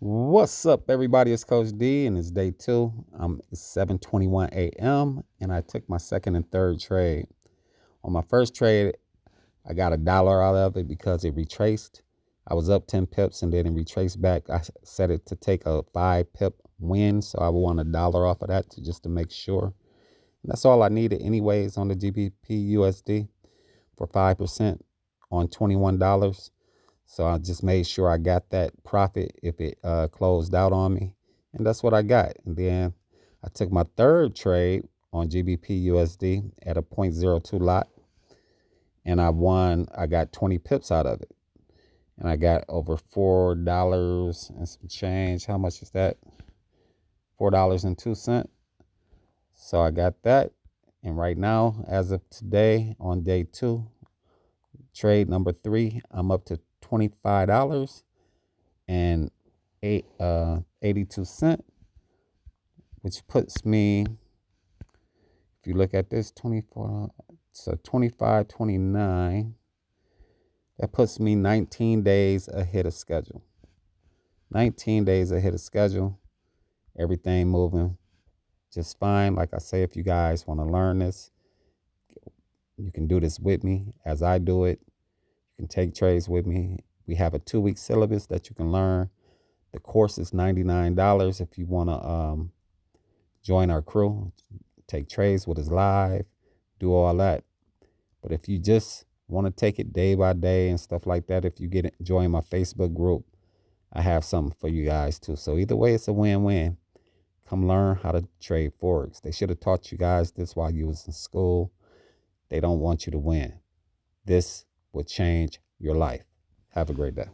What's up, everybody? It's Coach D, and it's day two. It's 7:21 a.m. and I took my second and third trade. On my first trade, I got $1 out of it because it retraced. I was up 10 pips and then it retraced back. I set it to take a 5 pip win, so I want $1 off of that just to make sure. And that's all I needed, anyways, on the GBP USD for 5% on $21. So I just made sure I got that profit if it closed out on me. And that's what I got. And then I took my third trade on GBP USD at a 0.02 lot. And I got 20 pips out of it. And I got over $4 and some change. How much is that? $4.02. So I got that. And right now, as of today, on day two, trade number 3, I'm up to $25 and 82 cents, which puts me, if you look at this, 24, so 25.29, that puts me 19 days ahead of schedule. 19 days ahead of schedule. Everything moving just fine. Like I say, if you guys want to learn this, you can do this with me as I do it. You can take trades with me. We have a 2-week syllabus that you can learn. The course is $99 if you want to join our crew, take trades with us live, do all that. But if you just want to take it day by day and stuff like that, if you join my Facebook group, I have something for you guys too. So either way, it's a win-win. Come learn how to trade Forex. They should have taught you guys this while you was in school. They don't want you to win. This will change your life. Have a great day.